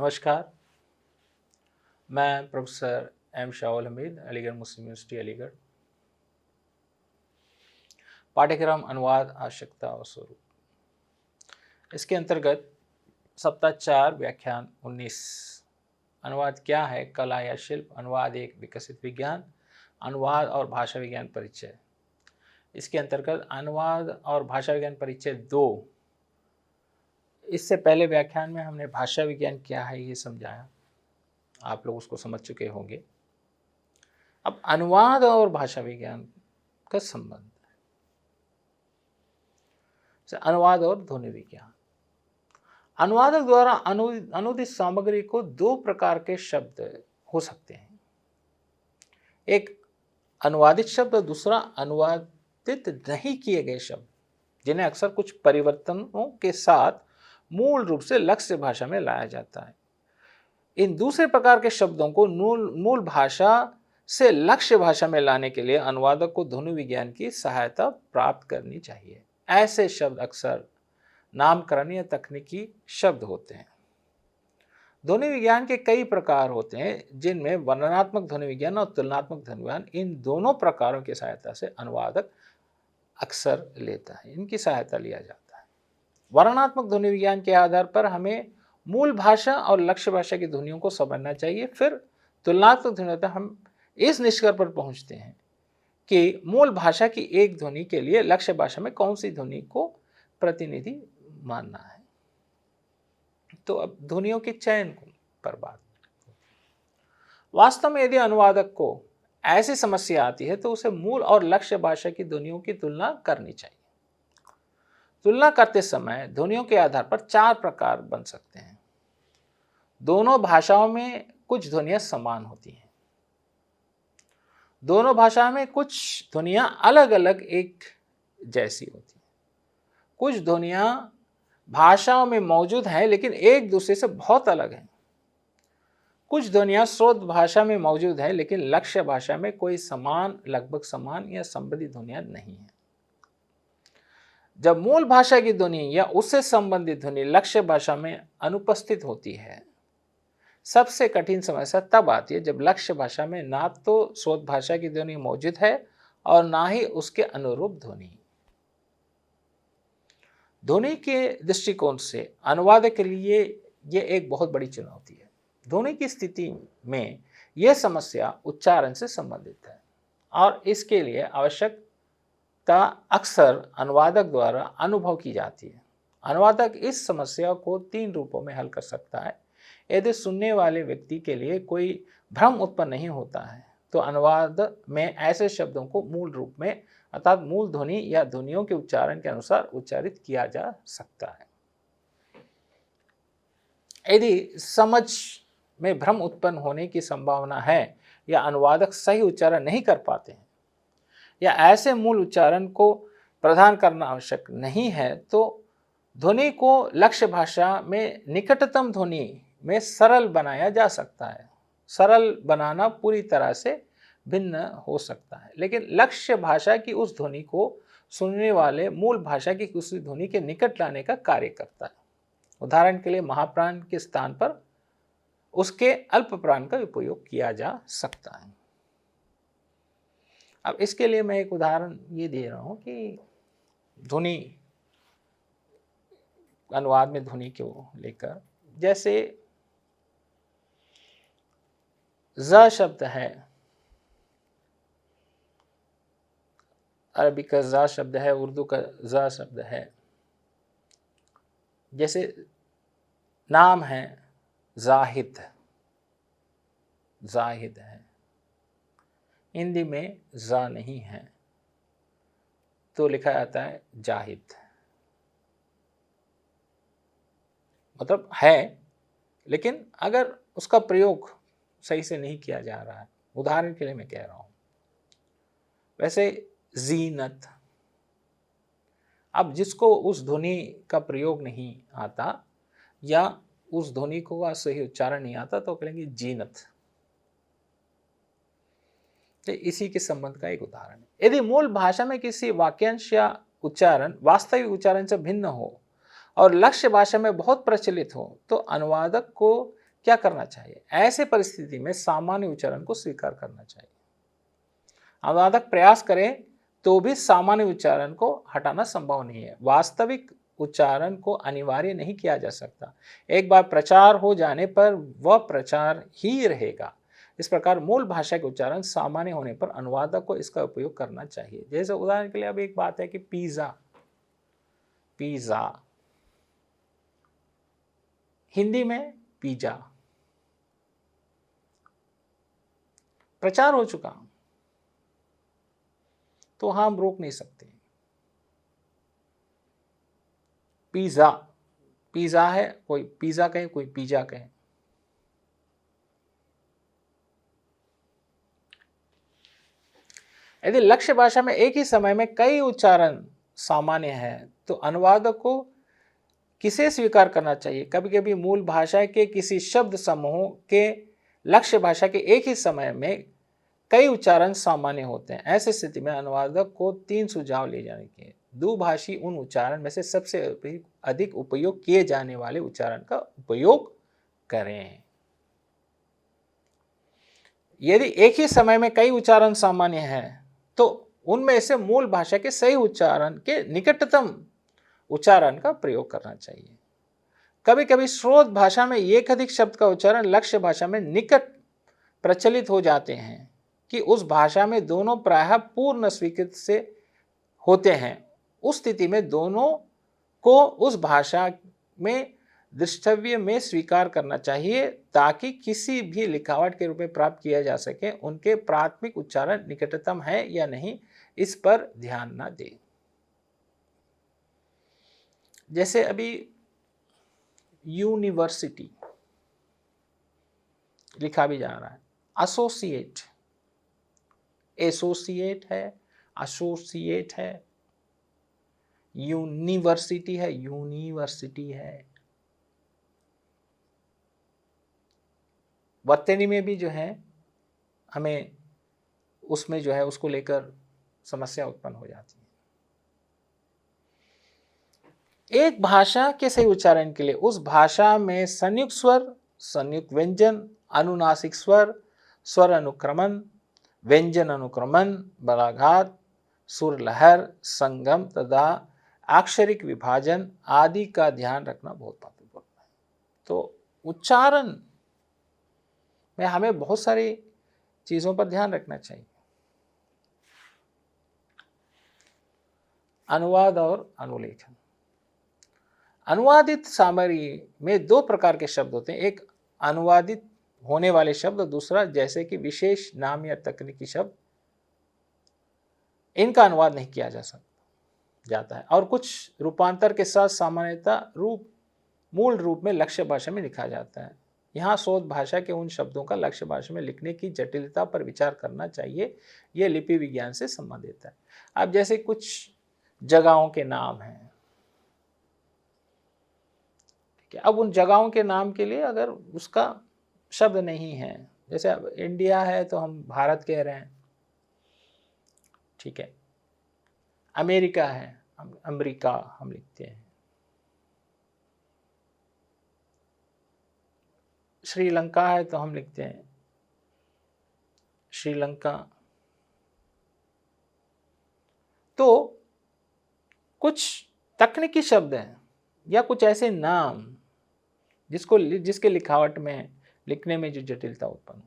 नमस्कार। मैं professor M Shahul Hamid, Aligarh मुस्लिम university Aligarh. पाठ्यक्रम अनुवाद, आवश्यकता और स्वरूप, इसके अंतर्गत सप्ताह 4 व्याख्यान 19 अनुवाद क्या है, कला या शिल्प, अनुवाद एक विकसित विज्ञान, अनुवाद और भाषा विज्ञान परिचय। इसके अंतर्गत अनुवाद और भाषा विज्ञान परिचय 2। इससे पहले व्याख्यान में हमने भाषा विज्ञान क्या है ये समझाया, आप लोग उसको समझ चुके होंगे। अब अनुवाद और भाषा विज्ञान का संबंध, अनुवाद और ध्वनि विज्ञान। अनुवादक द्वारा अनुदित सामग्री को दो प्रकार के शब्द हो सकते हैं, एक अनुवादित शब्द और दूसरा अनुवादित नहीं किए गए शब्द, जिन्हें अक्सर कुछ परिवर्तनों के साथ मूल रूप से लक्ष्य भाषा में लाया जाता है। इन दूसरे प्रकार के शब्दों को मूल भाषा से लक्ष्य भाषा में लाने के लिए अनुवादक को ध्वनि विज्ञान की सहायता प्राप्त करनी चाहिए। ऐसे शब्द अक्सर नामकरण या तकनीकी शब्द होते हैं। ध्वनि विज्ञान के कई प्रकार होते हैं, जिनमें वर्णनात्मक ध्वनि विज्ञान और तुलनात्मक ध्वनि विज्ञान, इन दोनों प्रकारों की सहायता से अनुवादक अक्सर लेता है, इनकी सहायता लिया जाता है। वर्णनात्मक ध्वनि विज्ञान के आधार पर हमें मूल भाषा और लक्ष्य भाषा की ध्वनियों को समझना चाहिए। फिर तुलनात्मक ध्वनि पर हम इस निष्कर्ष पर पहुंचते हैं कि मूल भाषा की एक ध्वनि के लिए लक्ष्य भाषा में कौन सी ध्वनि को प्रतिनिधि मानना है। तो अब ध्वनियों के चयन पर बात। वास्तव में यदि अनुवादक को ऐसी समस्या आती है तो उसे मूल और लक्ष्य भाषा की ध्वनियों की तुलना करनी चाहिए। तुलना करते समय ध्वनियों के आधार पर 4 प्रकार बन सकते हैं। दोनों भाषाओं में कुछ ध्वनियां समान होती हैं, दोनों भाषाओं में कुछ ध्वनियां अलग अलग एक जैसी होती हैं, कुछ ध्वनियां भाषाओं में मौजूद हैं लेकिन एक दूसरे से बहुत अलग हैं, कुछ ध्वनियां स्रोत भाषा में मौजूद हैं लेकिन लक्ष्य भाषा में कोई समान, लगभग समान या संबंधित ध्वनियां नहीं हैं। जब मूल भाषा की ध्वनि या उससे संबंधित ध्वनि लक्ष्य भाषा में अनुपस्थित होती है, सबसे कठिन समस्या तब आती है जब लक्ष्य भाषा में ना तो स्रोत भाषा की ध्वनि मौजूद है और ना ही उसके अनुरूप ध्वनि। ध्वनि के दृष्टिकोण से अनुवादक के लिए यह एक बहुत बड़ी चुनौती है। ध्वनि की स्थिति में यह समस्या उच्चारण से संबंधित है और इसके लिए आवश्यकता अक्सर अनुवादक द्वारा अनुभव की जाती है। अनुवादक इस समस्या को 3 रूपों में हल कर सकता है। यदि सुनने वाले व्यक्ति के लिए कोई भ्रम उत्पन्न नहीं होता है तो अनुवाद में ऐसे शब्दों को मूल रूप में अर्थात मूल ध्वनि या ध्वनियों के उच्चारण के अनुसार उच्चारित किया जा सकता है। यदि समझ में भ्रम उत्पन्न होने की संभावना है या अनुवादक सही उच्चारण नहीं कर पाते हैं या ऐसे मूल उच्चारण को प्रदान करना आवश्यक नहीं है तो ध्वनि को लक्ष्य भाषा में निकटतम ध्वनि में सरल बनाया जा सकता है। सरल बनाना पूरी तरह से भिन्न हो सकता है, लेकिन लक्ष्य भाषा की उस ध्वनि को सुनने वाले मूल भाषा की उस ध्वनि के निकट लाने का कार्य करता है। उदाहरण के लिए महाप्राण के स्थान पर उसके अल्प प्राण का उपयोग किया जा सकता है। अब इसके लिए मैं एक उदाहरण ये दे रहा हूं कि ध्वनि, अनुवाद में ध्वनि को लेकर, जैसे ज शब्द है, अरबी का ज शब्द है, उर्दू का ज शब्द है। जैसे नाम है जाहिद, जाहिद है, हिंदी में जा नहीं है तो लिखा जाता है जाहिद, मतलब है लेकिन अगर उसका प्रयोग सही से नहीं किया जा रहा है। उदाहरण के लिए मैं कह रहा हूं, वैसे जीनत, अब जिसको उस ध्वनि का प्रयोग नहीं आता या उस ध्वनि को का सही उच्चारण नहीं आता तो कहेंगे जीनत। तो इसी के संबंध का एक उदाहरण है। यदि मूल भाषा में किसी वाक्यांश या उच्चारण वास्तविक उच्चारण से भिन्न हो और लक्ष्य भाषा में बहुत प्रचलित हो तो अनुवादक को क्या करना चाहिए? ऐसे परिस्थिति में सामान्य उच्चारण को स्वीकार करना चाहिए। अनुवादक प्रयास करें तो भी सामान्य उच्चारण को हटाना संभव नहीं है। वास्तविक उच्चारण को अनिवार्य नहीं किया जा सकता। एक बार प्रचार हो जाने पर वह प्रचार ही रहेगा। इस प्रकार मूल भाषा के उच्चारण सामान्य होने पर अनुवादक को इसका उपयोग करना चाहिए। जैसे उदाहरण के लिए अब एक बात है कि पिज्जा, पिज्जा हिंदी में पिज्जा प्रचार हो चुका, तो हम रोक नहीं सकते। पिज्जा, पिज्जा है, कोई पिज्जा कहे, कोई पिज्जा कहे। यदि लक्ष्य भाषा में एक ही समय में कई उच्चारण सामान्य है तो अनुवादक को किसे स्वीकार करना चाहिए? कभी कभी मूल भाषा के किसी शब्द समूह के लक्ष्य भाषा के एक ही समय में कई उच्चारण सामान्य होते हैं। ऐसी स्थिति में अनुवादक को 3 सुझाव ले जाने के। दुभाषी उन उच्चारण में से सबसे अधिक उपयोग किए जाने वाले उच्चारण का उपयोग करें। यदि एक ही समय में कई उच्चारण सामान्य हैं तो उनमें से मूल भाषा के सही उच्चारण के निकटतम उच्चारण का प्रयोग करना चाहिए। कभी कभी स्रोत भाषा में एक अधिक शब्द का उच्चारण लक्ष्य भाषा में निकट प्रचलित हो जाते हैं कि उस भाषा में दोनों प्रायः पूर्ण स्वीकृत से होते हैं। उस स्थिति में दोनों को उस भाषा में दृष्टव्य में स्वीकार करना चाहिए ताकि किसी भी लिखावट के रूप में प्राप्त किया जा सके। उनके प्राथमिक उच्चारण निकटतम है या नहीं, इस पर ध्यान न दें। जैसे अभी यूनिवर्सिटी लिखा भी जा रहा है, एसोसिएट, एसोसिएट है, एसोसिएट है, यूनिवर्सिटी है, यूनिवर्सिटी है। वर्तनी में भी जो है हमें उसमें जो है उसको लेकर समस्या उत्पन्न हो जाती है। एक भाषा के सही उच्चारण के लिए उस भाषा में संयुक्त स्वर, संयुक्त व्यंजन, अनुनासिक स्वर, स्वर अनुक्रमण, व्यंजन अनुक्रमण, बलाघात, सुर लहर, संगम तथा अक्षरिक विभाजन आदि का ध्यान रखना बहुत महत्वपूर्ण है। तो उच्चारण में हमें बहुत सारी चीजों पर ध्यान रखना चाहिए। अनुवाद और अनुलेखन। अनुवादित सामग्री में 2 प्रकार के शब्द होते हैं। एक अनुवादित होने वाले शब्द, दूसरा जैसे कि विशेष नाम या तकनीकी शब्द, इनका अनुवाद नहीं किया जाता है और कुछ रूपांतर के साथ सामान्यतः मूल रूप में लक्ष्य भाषा में लिखा जाता है। यहाँ शोध भाषा के उन शब्दों का लक्ष्य भाषा में लिखने की जटिलता पर विचार करना चाहिए। यह लिपि विज्ञान से संबंधित है। अब जैसे कुछ जगहों के नाम हैं, अब उन जगहों के नाम के लिए अगर उसका शब्द नहीं है, जैसे अब इंडिया है तो हम भारत कह रहे हैं, ठीक है। अमेरिका है, अमेरिका हम लिखते हैं। श्रीलंका है तो हम लिखते हैं श्रीलंका। तो कुछ तकनीकी शब्द हैं या कुछ ऐसे नाम जिसके लिखावट में, लिखने में जो जटिलता उत्पन्न।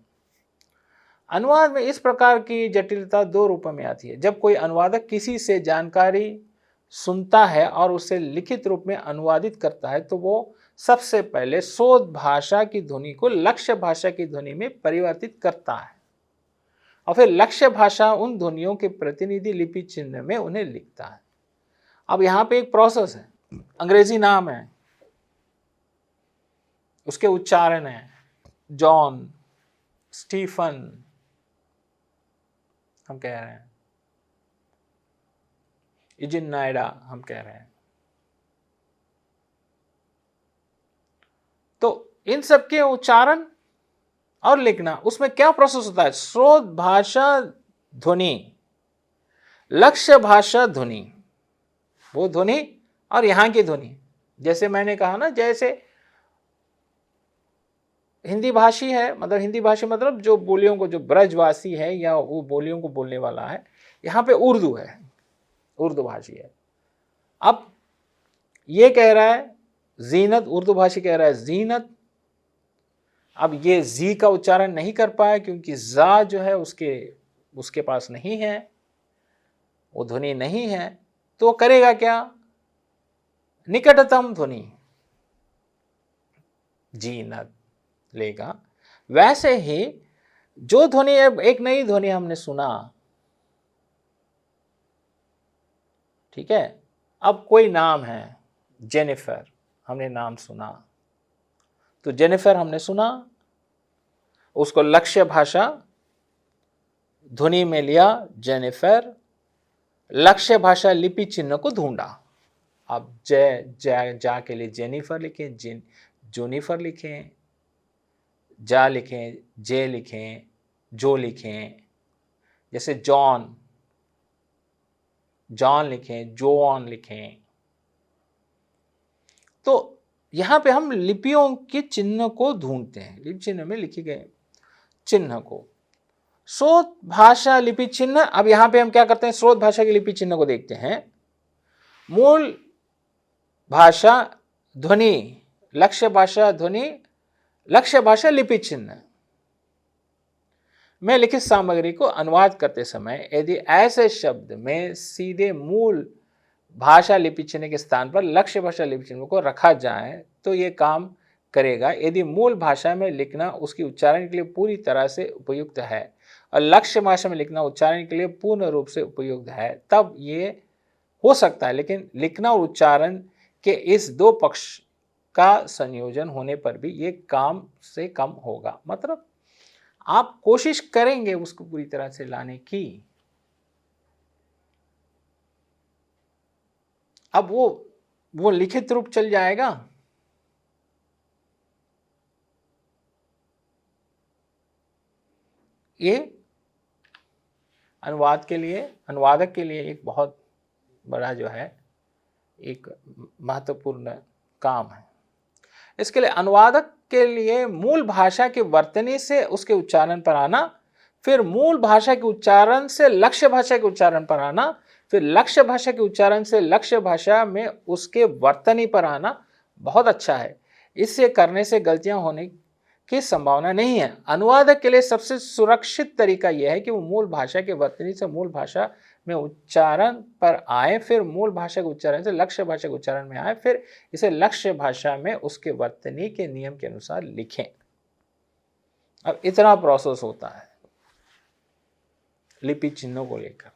अनुवाद में इस प्रकार की जटिलता 2 रूपों में आती है। जब कोई अनुवादक किसी से जानकारी सुनता है और उसे लिखित रूप में अनुवादित करता है तो वो सबसे पहले शोध भाषा की ध्वनि को लक्ष्य भाषा की ध्वनि में परिवर्तित करता है और फिर लक्ष्य भाषा उन ध्वनियों के प्रतिनिधि लिपि चिन्ह में उन्हें लिखता है। अब यहाँ पे एक प्रोसेस है। अंग्रेजी नाम है, उसके उच्चारण है जॉन, स्टीफन हम कह रहे हैं, इजिनाइडा हम कह रहे हैं। तो इन सब के उच्चारण और लिखना, उसमें क्या प्रोसेस होता है? स्रोत भाषा ध्वनि, लक्ष्य भाषा ध्वनि, वो ध्वनि और यहां की ध्वनि। जैसे मैंने कहा ना, जैसे हिंदी भाषी है, मतलब हिंदी भाषी मतलब जो बोलियों को, जो ब्रजवासी है या वो बोलियों को बोलने वाला है। यहाँ पे उर्दू है, उर्दू भाषी है। अब ये कह रहा है जीनत, उर्दू भाषी कह रहा है जीनत। अब ये जी का उच्चारण नहीं कर पाया क्योंकि जा जो है उसके पास नहीं है, वो ध्वनि नहीं है, तो करेगा क्या? निकटतम ध्वनि जीनत लेगा। वैसे ही जो ध्वनि, एक नई ध्वनि हमने सुना, ठीक है, अब कोई नाम है जेनिफर, हमने नाम सुना, तो जेनिफर हमने सुना, उसको लक्ष्य भाषा ध्वनि में लिया जेनिफर, लक्ष्य भाषा लिपि चिन्ह को ढूंढा। अब जा के लिए जेनिफर लिखें, जूनिफर लिखें, जा लिखें, जे लिखें, जो लिखें, जैसे जॉन लिखें, जोन लिखें। तो यहां पे हम लिपियों के चिन्ह को ढूंढते हैं, लिपि चिन्ह में लिखे गए चिन्ह को। स्रोत भाषा लिपि चिन्ह, अब यहां पे हम क्या करते हैं, स्रोत भाषा के लिपि चिन्ह को देखते हैं। मूल भाषा ध्वनि, लक्ष्य भाषा ध्वनि, लक्ष्य भाषा लिपि चिन्ह में लिखित सामग्री को अनुवाद करते समय यदि ऐसे शब्द में सीधे मूल भाषा लिपि चिन्ह के स्थान पर लक्ष्य भाषा लिपि चिन्ह को रखा जाए तो ये काम करेगा। यदि मूल भाषा में लिखना उसकी उच्चारण के लिए पूरी तरह से उपयुक्त है और लक्ष्य भाषा में लिखना उच्चारण के लिए पूर्ण रूप से उपयुक्त है, तब ये हो सकता है। लेकिन लिखना और उच्चारण के इस दो पक्ष का संयोजन होने पर भी ये काम से कम होगा। मतलब आप कोशिश करेंगे उसको पूरी तरह से लाने की, अब वो लिखित रूप चल जाएगा। ये अनुवाद के लिए, अनुवादक के लिए एक बहुत बड़ा जो है एक महत्वपूर्ण काम है। इसके लिए अनुवादक के लिए मूल भाषा की वर्तनी से उसके उच्चारण पर आना, फिर मूल भाषा के उच्चारण से लक्ष्य भाषा के उच्चारण पर आना, फिर लक्ष्य भाषा के उच्चारण से लक्ष्य भाषा में उसके वर्तनी पर आना बहुत अच्छा है। इससे करने से गलतियां होने की संभावना नहीं है। अनुवादक के लिए सबसे सुरक्षित तरीका यह है कि वो मूल भाषा के वर्तनी से मूल भाषा में उच्चारण पर आए, फिर मूल भाषा के उच्चारण से लक्ष्य भाषा के उच्चारण में आए, फिर इसे लक्ष्य भाषा में उसके वर्तनी के नियम के अनुसार लिखें। अब इतना प्रोसेस होता है लिपि चिन्हों को लेकर,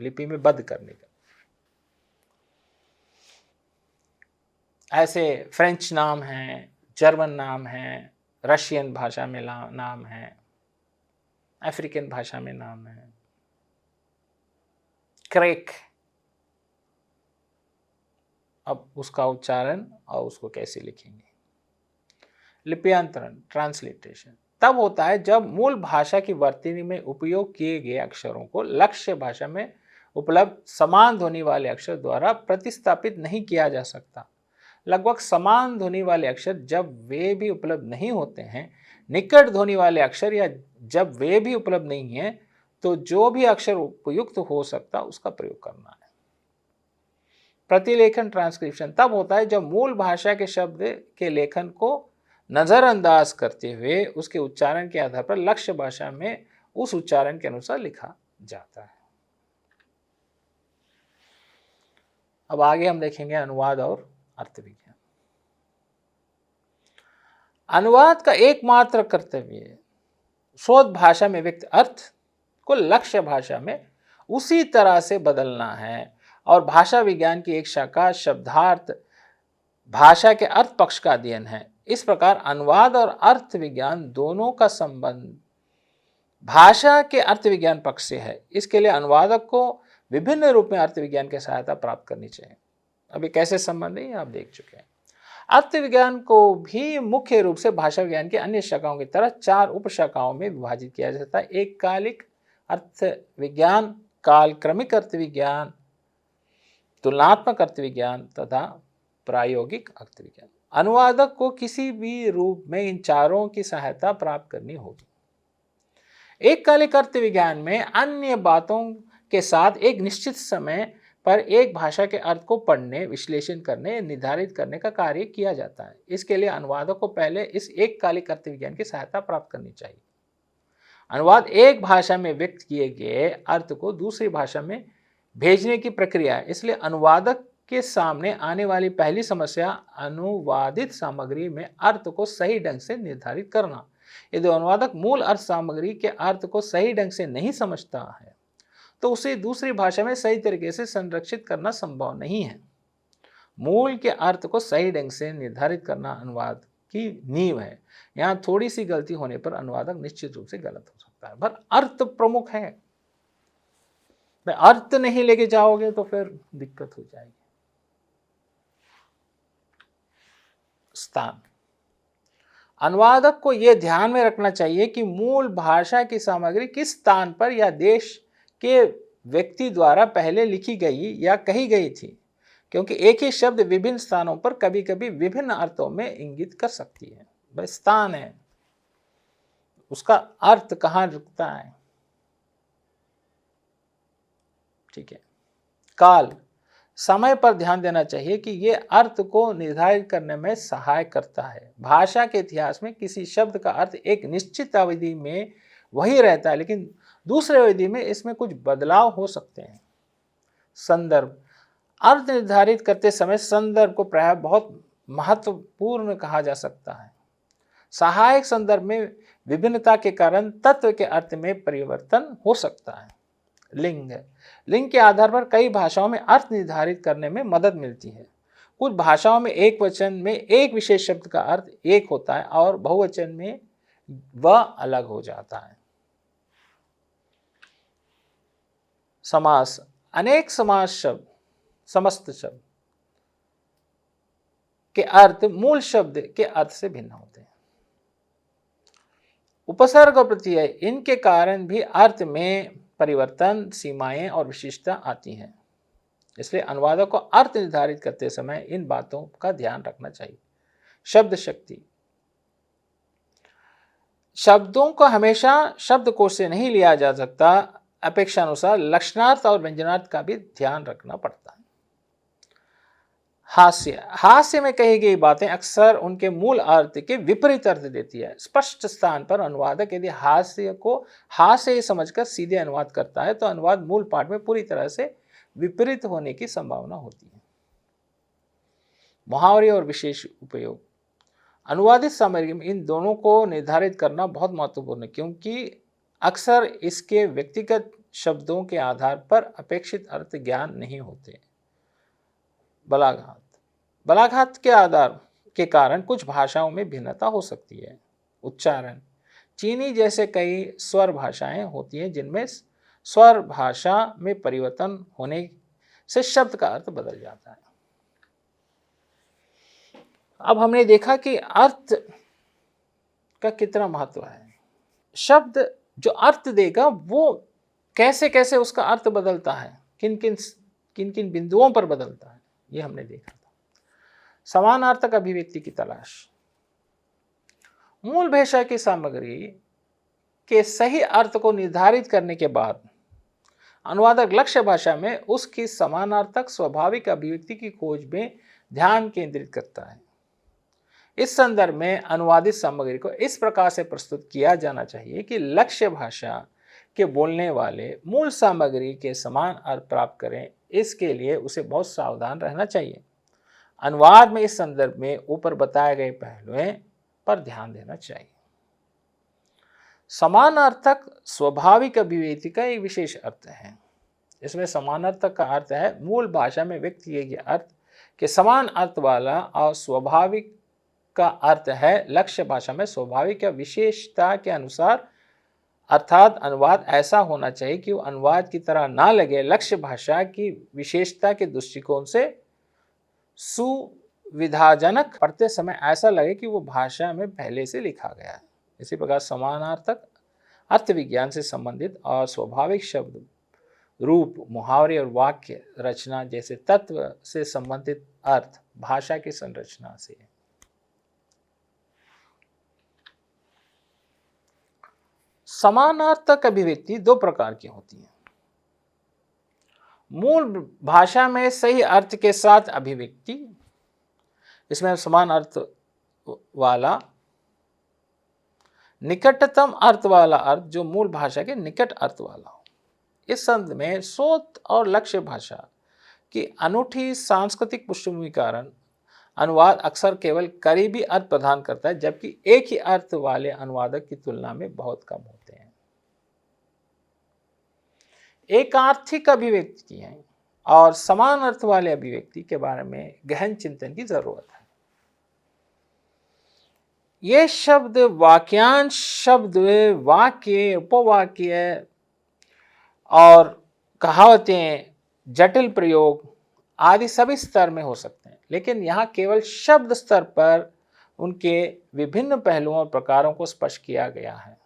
लिपि में बद्ध करने का। ऐसे फ्रेंच नाम हैं, जर्मन नाम हैं, रशियन भाषा में नाम है, अफ्रीकन भाषा में नाम है, क्रेक। अब उसका उच्चारण और उसको कैसे लिखेंगे। लिप्यांतरण, ट्रांसलिटरेशन तब होता है जब मूल भाषा की वर्तनी में उपयोग किए गए अक्षरों को लक्ष्य भाषा में उपलब्ध समान ध्वनि वाले अक्षर द्वारा प्रतिस्थापित नहीं किया जा सकता। लगभग समान ध्वनि वाले अक्षर जब वे भी उपलब्ध नहीं होते हैं, निकट ध्वनि वाले अक्षर या जब वे भी उपलब्ध नहीं है, तो जो भी अक्षर उपयुक्त हो सकता उसका प्रयोग करना है। प्रतिलेखन, ट्रांसक्रिप्शन तब होता है जब मूल भाषा के शब्द के लेखन को नजरअंदाज करते हुए उसके उच्चारण के आधार पर लक्ष्य भाषा में उस उच्चारण के अनुसार लिखा जाता है। अब आगे हम देखेंगे अनुवाद और अर्थ विज्ञान। अनुवाद का एकमात्र कर्तव्य स्रोत भाषा में व्यक्त अर्थ को लक्ष्य भाषा में उसी तरह से बदलना है, और भाषा विज्ञान की एक शाखा शब्दार्थ भाषा के अर्थ पक्ष का अध्ययन है। इस प्रकार अनुवाद और अर्थ विज्ञान दोनों का संबंध भाषा के अर्थ विज्ञान पक्ष से है। इसके लिए अनुवादक को विभिन्न रूप में अर्थ विज्ञान की सहायता प्राप्त करनी चाहिए। अभी कैसे संबंध है आप देख चुके हैं। अर्थ विज्ञान को भी मुख्य रूप से भाषा विज्ञान की अन्य शाखाओं की तरह 4 उप शाखाओं में विभाजित किया जाता है। एक कालिक अर्थ विज्ञान, कालक्रमिक अर्थ विज्ञान, तुलनात्मक अर्थ विज्ञान तथा प्रायोगिक अर्थ विज्ञान। अनुवादक को किसी भी रूप में इन चारों की सहायता प्राप्त करनी होगी। एककालिक अर्थ विज्ञान में अन्य बातों के साथ एक निश्चित समय पर एक भाषा के अर्थ को पढ़ने, विश्लेषण करने, निर्धारित करने का कार्य किया जाता है। इसके लिए अनुवादक को पहले इस एककालिक अर्थ विज्ञान की सहायता प्राप्त करनी चाहिए। अनुवाद एक भाषा में व्यक्त किए गए अर्थ को दूसरी भाषा में भेजने की प्रक्रिया है। इसलिए अनुवादक के सामने आने वाली पहली समस्या अनुवादित सामग्री में अर्थ को सही ढंग से निर्धारित करना। यदि अनुवादक मूल अर्थ सामग्री के अर्थ को सही ढंग से नहीं समझता है तो उसे दूसरी भाषा में सही तरीके से संरक्षित करना संभव नहीं है। मूल के अर्थ को सही ढंग से निर्धारित करना अनुवाद की नींव है। यहाँ थोड़ी सी गलती होने पर अनुवादक निश्चित रूप से गलत हो सकता है, पर अर्थ प्रमुख है। अर्थ नहीं लेके जाओगे तो फिर दिक्कत हो जाएगी। स्थान, अनुवादक को यह ध्यान में रखना चाहिए कि मूल भाषा की सामग्री किस स्थान पर या देश के व्यक्ति द्वारा पहले लिखी गई या कही गई थी, क्योंकि एक ही शब्द विभिन्न स्थानों पर कभी कभी विभिन्न अर्थों में इंगित कर सकती है। वह स्थान है, उसका अर्थ कहाँ रुकता है। ठीक है। काल, समय पर ध्यान देना चाहिए कि यह अर्थ को निर्धारित करने में सहायक करता है। भाषा के इतिहास में किसी शब्द का अर्थ एक निश्चित अवधि में वही रहता है, लेकिन दूसरे अवधि में इसमें कुछ बदलाव हो सकते हैं। संदर्भ, अर्थ निर्धारित करते समय संदर्भ को प्रायः बहुत महत्वपूर्ण कहा जा सकता है। सहायक संदर्भ में विभिन्नता के कारण तत्व के अर्थ में परिवर्तन हो सकता है। लिंग, लिंग के आधार पर कई भाषाओं में अर्थ निर्धारित करने में मदद मिलती है। कुछ भाषाओं में एक वचन में एक विशेष शब्द का अर्थ एक होता है और बहुवचन में वह अलग हो जाता है। समास, अनेक समास शब्द, समस्त शब्द के अर्थ मूल शब्द के अर्थ से भिन्न होते हैं। उपसर्ग और प्रत्यय, इनके कारण भी अर्थ में परिवर्तन, सीमाएं और विशिष्टता आती हैं। इसलिए अनुवादक को अर्थ निर्धारित करते समय इन बातों का ध्यान रखना चाहिए। शब्द शक्ति, शब्दों को हमेशा शब्दकोश से नहीं लिया जा सकता, अपेक्षानुसार लक्षणार्थ और व्यंजनार्थ का भी ध्यान रखना पड़ता है। हास्य, हास्य में कही गई बातें अक्सर उनके मूल अर्थ के विपरीत अर्थ देती है। स्पष्ट स्थान पर अनुवादक यदि हास्य को हास्य ही समझकर सीधे अनुवाद करता है तो अनुवाद मूल पाठ में पूरी तरह से विपरीत होने की संभावना होती है। मुहावरे और विशेष उपयोग, अनुवादित सामग्री में इन दोनों को निर्धारित करना बहुत महत्वपूर्ण है, क्योंकि अक्सर इसके व्यक्तिगत शब्दों के आधार पर अपेक्षित अर्थ ज्ञान नहीं होते। बलाघात, बलाघात के आधार के कारण कुछ भाषाओं में भिन्नता हो सकती है। उच्चारण, चीनी जैसे कई स्वर भाषाएं होती हैं जिनमें स्वर भाषा में परिवर्तन होने से शब्द का अर्थ बदल जाता है। अब हमने देखा कि अर्थ का कितना महत्व है। शब्द जो अर्थ देगा वो कैसे कैसे उसका अर्थ बदलता है, किन किन बिंदुओं पर बदलता है, ये हमने देखा था। समानार्थक अभिव्यक्ति की तलाश, मूल भाषा की सामग्री के सही अर्थ को निर्धारित करने के बाद अनुवादक लक्ष्य भाषा में उसकी समानार्थक स्वाभाविक अभिव्यक्ति की खोज में ध्यान केंद्रित करता है। इस संदर्भ में अनुवादित सामग्री को इस प्रकार से प्रस्तुत किया जाना चाहिए कि लक्ष्य भाषा के बोलने वाले मूल सामग्री के समान अर्थ प्राप्त करें। इसके लिए उसे बहुत सावधान रहना चाहिए। अनुवाद में इस संदर्भ में ऊपर बताए गए पहलुओं पर ध्यान देना चाहिए। समानार्थक स्वाभाविक अभिव्यक्ति का एक विशेष अर्थ है। इसमें समानार्थक का अर्थ है मूल भाषा में व्यक्त किए गए अर्थ के समान अर्थ वाला, और स्वाभाविक का अर्थ है लक्ष्य भाषा में स्वाभाविक या विशेषता के अनुसार, अर्थात अनुवाद ऐसा होना चाहिए कि वो अनुवाद की तरह ना लगे, लक्ष्य भाषा की विशेषता के दृष्टिकोण से सुविधाजनक पढ़ते समय ऐसा लगे कि वो भाषा में पहले से लिखा गया है। इसी प्रकार समानार्थक अर्थ विज्ञान से संबंधित और स्वाभाविक शब्द, रूप, मुहावरे और वाक्य रचना जैसे तत्व से संबंधित अर्थ भाषा की संरचना से है। समानार्थक अभिव्यक्ति दो प्रकार की होती है। मूल भाषा में सही अर्थ के साथ अभिव्यक्ति, इसमें समान अर्थ वाला, निकटतम अर्थ वाला अर्थ जो मूल भाषा के निकट अर्थ वाला हो। इस संदर्भ में स्रोत और लक्ष्य भाषा की अनूठी सांस्कृतिक पृष्ठभूमि के कारण अनुवाद अक्सर केवल करीबी अर्थ प्रदान करता है, जबकि एक ही अर्थ वाले अनुवादक की तुलना में बहुत कम होते हैं। एकार्थिक अभिव्यक्ति है और समान अर्थ वाले अभिव्यक्ति के बारे में गहन चिंतन की जरूरत है। ये शब्द, वाक्यांश शब्द, वाक्य, उपवाक्य और कहावतें, जटिल प्रयोग आदि सभी स्तर में हो सकते हैं, लेकिन यहाँ केवल शब्द स्तर पर उनके विभिन्न पहलुओं और प्रकारों को स्पष्ट किया गया है।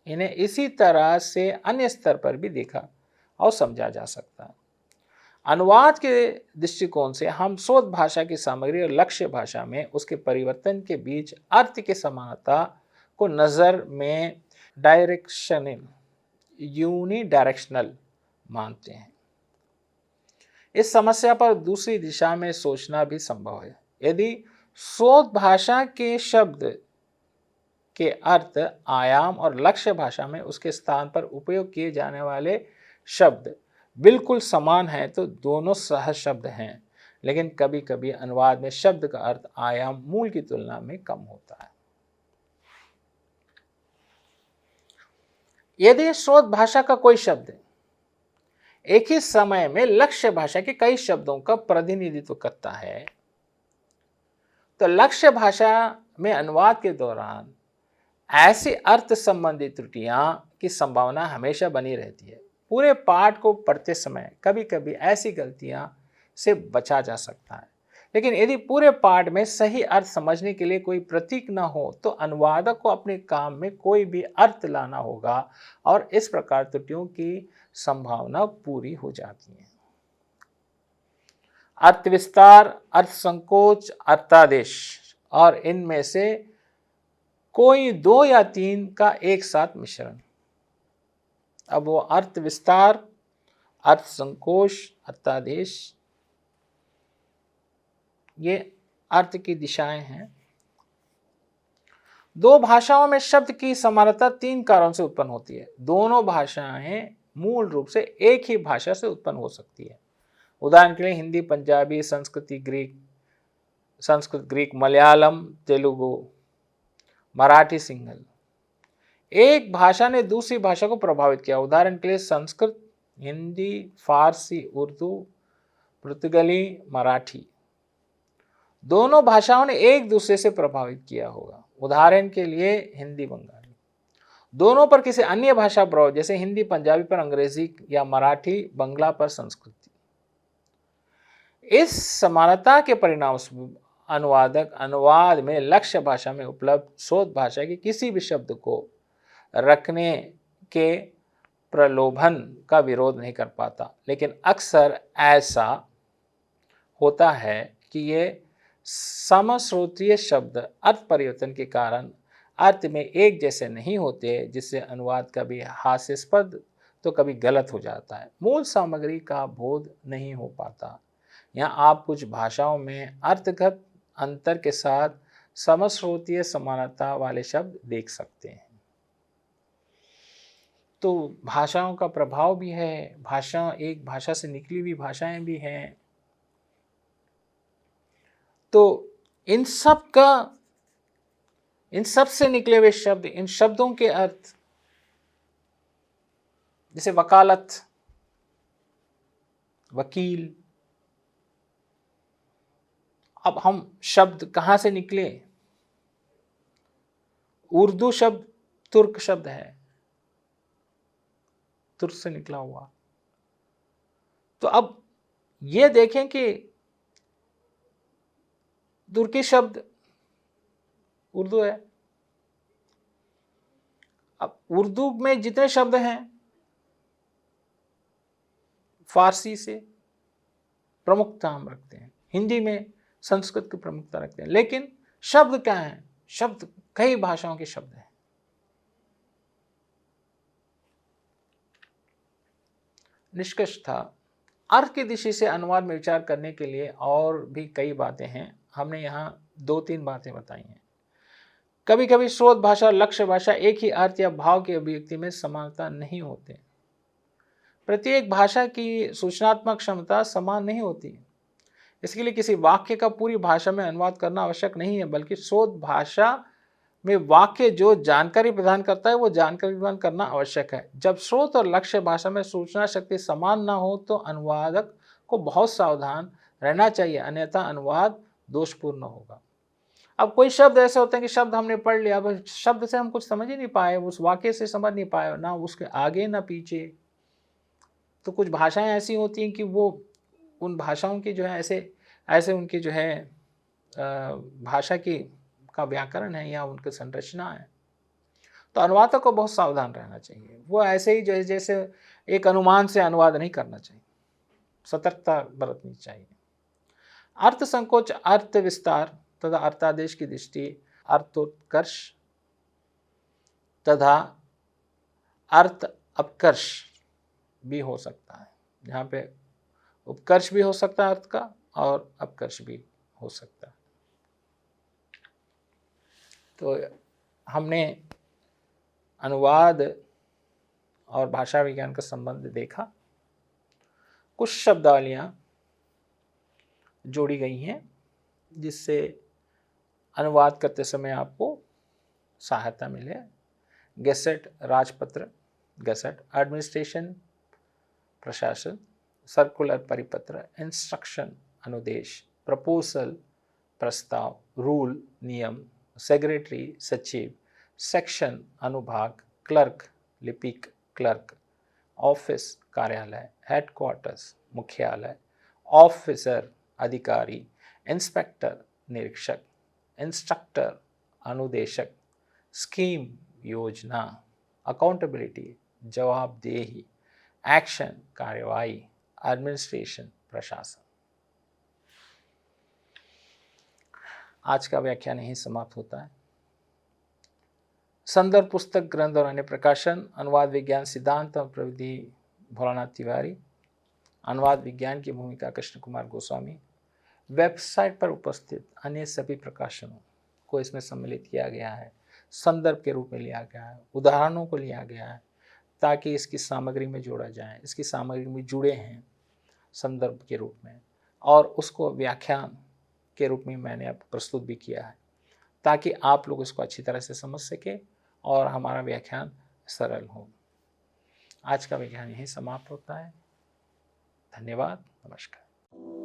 इन्हें इसी तरह से अन्य स्तर पर भी देखा और समझा जा सकता है। अनुवाद के दृष्टिकोण से हम स्रोत भाषा की सामग्री और लक्ष्य भाषा में उसके परिवर्तन के बीच अर्थ की समानता को नज़र में यूनिडायरेक्शनल मानते हैं। इस समस्या पर दूसरी दिशा में सोचना भी संभव है। यदि स्रोत भाषा के शब्द के अर्थ, आयाम और लक्ष्य भाषा में उसके स्थान पर उपयोग किए जाने वाले शब्द बिल्कुल समान है तो दोनों सह शब्द हैं, लेकिन कभी कभी अनुवाद में शब्द का अर्थ आयाम मूल की तुलना में कम होता है। यदि स्रोत भाषा का कोई शब्द एक ही समय में लक्ष्य भाषा के कई शब्दों का प्रतिनिधित्व करता है, तो लक्ष्य भाषा में अनुवाद के दौरान ऐसी अर्थ संबंधी त्रुटियां की संभावना हमेशा बनी रहती है। पूरे पाठ को पढ़ते समय कभी कभी ऐसी गलतियां से बचा जा सकता है, लेकिन यदि पूरे पाठ में सही अर्थ समझने के लिए कोई प्रतीक न हो तो अनुवादक को अपने काम में कोई भी अर्थ लाना होगा और इस प्रकार त्रुटियों की संभावना पूरी हो जाती है। अर्थ विस्तार, अर्थ संकोच, अर्थादेश और इनमें से कोई दो या तीन का एक साथ मिश्रण। अब वो अर्थ विस्तार, अर्थ संकोच, अर्थादेश, ये अर्थ की दिशाएं हैं। दो भाषाओं में शब्द की समानता तीन कारणों से उत्पन्न होती है। दोनों भाषाएं मूल रूप से एक ही भाषा से उत्पन्न हो सकती है। उदाहरण के लिए हिंदी, पंजाबी, संस्कृत ग्रीक, मलयालम, तेलुगु, मराठी, सिंहल। एक भाषा ने दूसरी भाषा को प्रभावित किया। उदाहरण के लिए संस्कृत, हिंदी, फारसी, उर्दू, पुर्तगाली, मराठी। दोनों भाषाओं ने एक दूसरे से प्रभावित किया होगा। उदाहरण के लिए हिंदी, बंगाली। दोनों पर किसी अन्य भाषा प्रभाव, जैसे हिंदी पंजाबी पर अंग्रेजी या मराठी बंगला पर संस्कृति। इस समानता के परिणाम अनुवादक अनुवाद में लक्ष्य भाषा में उपलब्ध स्रोत भाषा के किसी भी शब्द को रखने के प्रलोभन का विरोध नहीं कर पाता, लेकिन अक्सर ऐसा होता है कि ये समश्रोत्रीय शब्द अर्थ परिवर्तन के कारण अर्थ में एक जैसे नहीं होते, जिससे अनुवाद कभी हास्यास्पद तो कभी गलत हो जाता है। मूल सामग्री का बोध नहीं हो पाता। यहाँ आप कुछ भाषाओं में अर्थगत अंतर के साथ समश्रोतीय समानता वाले शब्द देख सकते हैं। तो भाषाओं का प्रभाव भी है, भाषा एक भाषा से निकली हुई भाषाएं भी हैं। तो इन सब से निकले हुए शब्द, इन शब्दों के अर्थ, जैसे वकालत, वकील। अब हम शब्द कहाँ से निकले? उर्दू शब्द तुर्क शब्द है, तुर्क से निकला हुआ। तो अब ये देखें कि तुर्की शब्द उर्दू है। अब उर्दू में जितने शब्द हैं फारसी से प्रमुखता हम रखते हैं, हिंदी में संस्कृत की प्रमुखता रखते हैं, लेकिन शब्द क्या है? शब्द कई भाषाओं के शब्द हैं। निष्कर्ष था, अर्थ की दृष्टि से अनुवाद में विचार करने के लिए और भी कई बातें हैं। हमने यहाँ 2-3 बातें बताई हैं। कभी कभी स्रोत भाषा और लक्ष्य भाषा एक ही अर्थ या भाव की अभिव्यक्ति में समानता नहीं होते। प्रत्येक भाषा की सूचनात्मक क्षमता समान नहीं होती। इसके लिए किसी वाक्य का पूरी भाषा में अनुवाद करना आवश्यक नहीं है, बल्कि स्रोत भाषा में वाक्य जो जानकारी प्रदान करता है वो जानकारी प्रदान करना आवश्यक है। जब स्रोत और लक्ष्य भाषा में सूचना शक्ति समान ना हो तो अनुवादक को बहुत सावधान रहना चाहिए, अन्यथा अनुवाद दोषपूर्ण होगा। अब कोई शब्द ऐसे होते हैं कि शब्द हमने पढ़ लिया, अब शब्द से हम कुछ समझ ही नहीं पाए, उस वाक्य से समझ नहीं पाए, ना उसके आगे ना पीछे। तो कुछ भाषाएं ऐसी होती हैं कि वो उन भाषाओं की जो है ऐसे ऐसे उनकी जो है भाषा की का व्याकरण है या उनकी संरचना है। तो अनुवादक को बहुत सावधान रहना चाहिए। वो ऐसे ही जैसे एक अनुमान से अनुवाद नहीं करना चाहिए, सतर्कता बरतनी चाहिए। अर्थ संकोच, अर्थ विस्तार तथा अर्थादेश की दृष्टि, अर्थोत्कर्ष तथा अर्थ अपकर्ष भी हो सकता है। यहाँ पे उपकर्ष भी हो सकता है अर्थ का और अपकर्ष भी हो सकता है। तो हमने अनुवाद और भाषा विज्ञान का संबंध देखा। कुछ शब्दावलियाँ जोड़ी गई हैं जिससे अनुवाद करते समय आपको सहायता मिले। गैसेट राजपत्र, गैसेट एडमिनिस्ट्रेशन प्रशासन, सर्कुलर परिपत्र, इंस्ट्रक्शन अनुदेश, प्रपोजल प्रस्ताव, रूल नियम, सेक्रेटरी सचिव, सेक्शन अनुभाग, क्लर्क लिपिक क्लर्क, ऑफिस कार्यालय, हेडक्वार्टर्स मुख्यालय, ऑफिसर अधिकारी, इंस्पेक्टर निरीक्षक, इंस्ट्रक्टर अनुदेशक, स्कीम योजना, अकाउंटेबिलिटी जवाबदेही, एक्शन कार्यवाही, एडमिनिस्ट्रेशन प्रशासन। आज का व्याख्यान यहीं समाप्त होता है। संदर्भ पुस्तक, ग्रंथ और अन्य प्रकाशन, अनुवाद विज्ञान सिद्धांत और प्रविधि भोलानाथ तिवारी, अनुवाद विज्ञान की भूमिका कृष्ण कुमार गोस्वामी। वेबसाइट पर उपस्थित अन्य सभी प्रकाशनों को इसमें सम्मिलित किया गया है, संदर्भ के रूप में लिया गया है, उदाहरणों को लिया गया है ताकि इसकी सामग्री में जोड़ा जाए। इसकी सामग्री में जुड़े हैं संदर्भ के रूप में, और उसको व्याख्यान के रूप में मैंने अब प्रस्तुत भी किया है ताकि आप लोग इसको अच्छी तरह से समझ सके और हमारा व्याख्यान सरल हो। आज का व्याख्यान यहीं समाप्त होता है। धन्यवाद, नमस्कार।